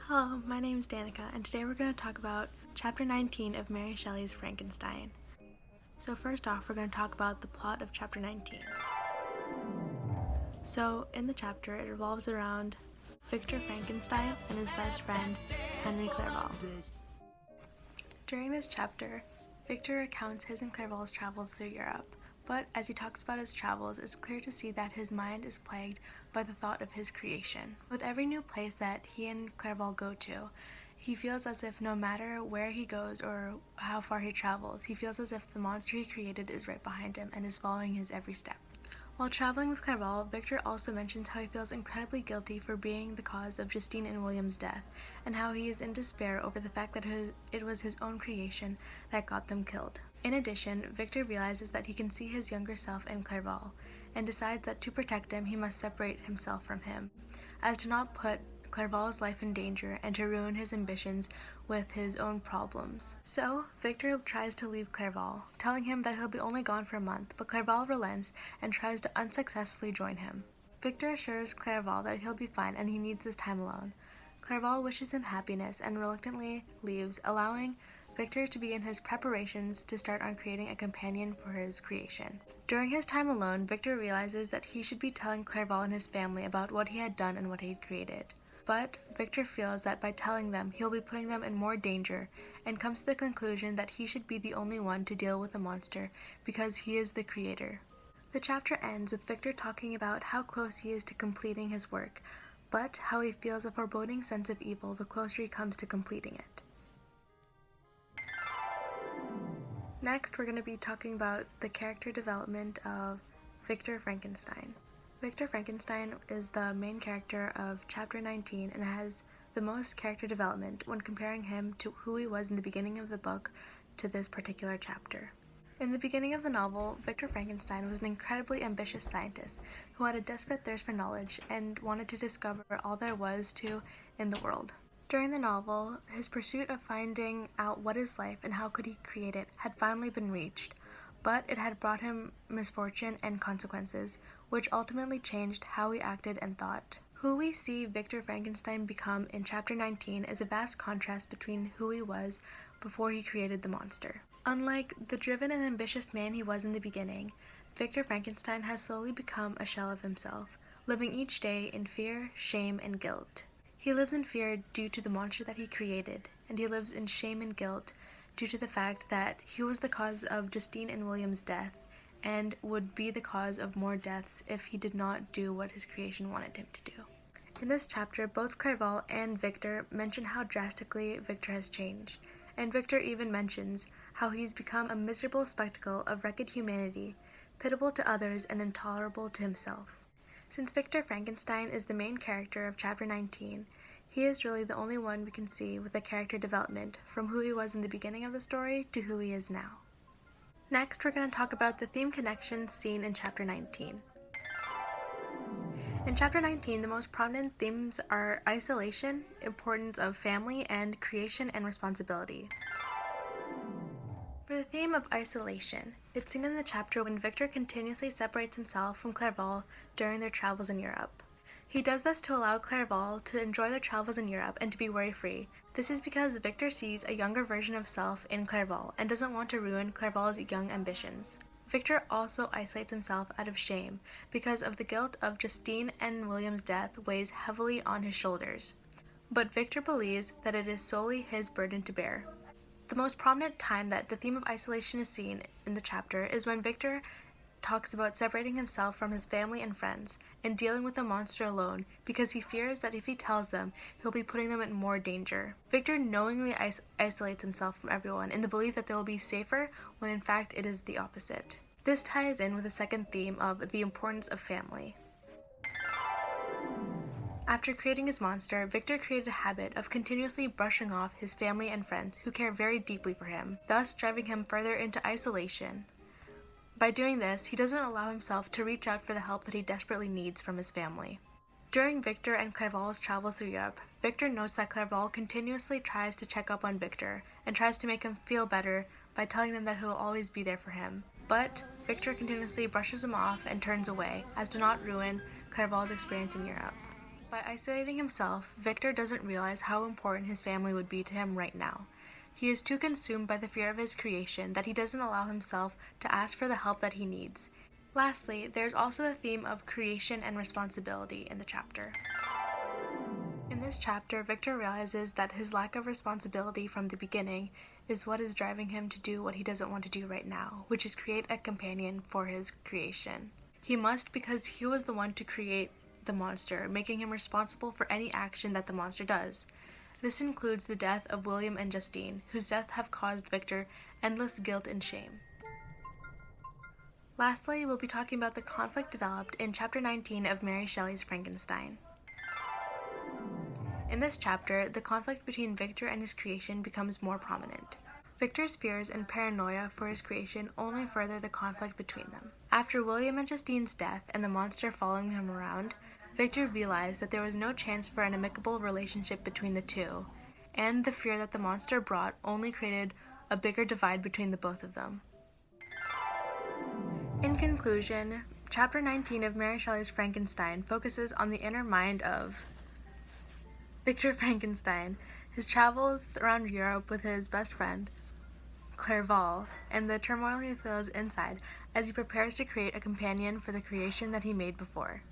Hello, my name is Danicka, and today we're going to talk about Chapter 19 of Mary Shelley's Frankenstein. So first off, we're going to talk about the plot of Chapter 19. So in the chapter, it revolves around Victor Frankenstein and his best friend, Henry Clerval. During this chapter, Victor recounts his and Clerval's travels through Europe, but as he talks about his travels, it's clear to see that his mind is plagued by the thought of his creation. With every new place that he and Clerval go to, he feels as if no matter where he goes or how far he travels, he feels as if the monster he created is right behind him and is following his every step. While traveling with Clerval, Victor also mentions how he feels incredibly guilty for being the cause of Justine and William's death, and how he is in despair over the fact that it was his own creation that got them killed. In addition, Victor realizes that he can see his younger self in Clerval, and decides that to protect him, he must separate himself from him, as to not put Clerval's life in danger and to ruin his ambitions with his own problems. So, Victor tries to leave Clerval, telling him that he'll be only gone for a month, but Clerval relents and tries to unsuccessfully join him. Victor assures Clerval that he'll be fine and he needs his time alone. Clerval wishes him happiness and reluctantly leaves, allowing Victor to begin his preparations to start on creating a companion for his creation. During his time alone, Victor realizes that he should be telling Clerval and his family about what he had done and what he had created. But Victor feels that by telling them, he'll be putting them in more danger, and comes to the conclusion that he should be the only one to deal with the monster because he is the creator. The chapter ends with Victor talking about how close he is to completing his work, but how he feels a foreboding sense of evil the closer he comes to completing it. Next, we're going to be talking about the character development of Victor Frankenstein. Victor Frankenstein is the main character of Chapter 19 and has the most character development when comparing him to who he was in the beginning of the book to this particular chapter. In the beginning of the novel, Victor Frankenstein was an incredibly ambitious scientist who had a desperate thirst for knowledge and wanted to discover all there was to in the world. During the novel, his pursuit of finding out what is life and how could he create it had finally been reached, but it had brought him misfortune and consequences, which ultimately changed how he acted and thought. Who we see Victor Frankenstein become in Chapter 19 is a vast contrast between who he was before he created the monster. Unlike the driven and ambitious man he was in the beginning, Victor Frankenstein has slowly become a shell of himself, living each day in fear, shame, and guilt. He lives in fear due to the monster that he created, and he lives in shame and guilt due to the fact that he was the cause of Justine and William's death, and would be the cause of more deaths if he did not do what his creation wanted him to do. In this chapter, both Clerval and Victor mention how drastically Victor has changed, and Victor even mentions how he's become a miserable spectacle of wrecked humanity, pitiable to others and intolerable to himself. Since Victor Frankenstein is the main character of Chapter 19, he is really the only one we can see with a character development from who he was in the beginning of the story to who he is now. Next, we're going to talk about the theme connections seen in Chapter 19. In Chapter 19, the most prominent themes are isolation, importance of family, and creation and responsibility. For the theme of isolation, it's seen in the chapter when Victor continuously separates himself from Clerval during their travels in Europe. He does this to allow Clerval to enjoy their travels in Europe and to be worry-free. This is because Victor sees a younger version of self in Clerval and doesn't want to ruin Clerval's young ambitions. Victor also isolates himself out of shame because of the guilt of Justine and William's death weighs heavily on his shoulders. But Victor believes that it is solely his burden to bear. The most prominent time that the theme of isolation is seen in the chapter is when Victor talks about separating himself from his family and friends and dealing with the monster alone because he fears that if he tells them, he'll be putting them in more danger. Victor knowingly isolates himself from everyone in the belief that they will be safer when in fact it is the opposite. This ties in with the second theme of the importance of family. After creating his monster, Victor created a habit of continuously brushing off his family and friends who care very deeply for him, thus driving him further into isolation. By doing this, he doesn't allow himself to reach out for the help that he desperately needs from his family. During Victor and Clerval's travels through Europe, Victor notes that Clerval continuously tries to check up on Victor and tries to make him feel better by telling them that he will always be there for him. But Victor continuously brushes him off and turns away, as to not ruin Clerval's experience in Europe. By isolating himself, Victor doesn't realize how important his family would be to him right now. He is too consumed by the fear of his creation that he doesn't allow himself to ask for the help that he needs. Lastly, there's also the theme of creation and responsibility in the chapter. In this chapter, Victor realizes that his lack of responsibility from the beginning is what is driving him to do what he doesn't want to do right now, which is create a companion for his creation. He must because he was the one to create the monster, making him responsible for any action that the monster does. This includes the death of William and Justine, whose deaths have caused Victor endless guilt and shame. Lastly, we'll be talking about the conflict developed in chapter 19 of Mary Shelley's Frankenstein. In this chapter, the conflict between Victor and his creation becomes more prominent. Victor's fears and paranoia for his creation only further the conflict between them. After William and Justine's death and the monster following him around, Victor realized that there was no chance for an amicable relationship between the two, and the fear that the monster brought only created a bigger divide between the both of them. In conclusion, chapter 19 of Mary Shelley's Frankenstein focuses on the inner mind of Victor Frankenstein, his travels around Europe with his best friend, Clerval, and the turmoil he feels inside as he prepares to create a companion for the creation that he made before.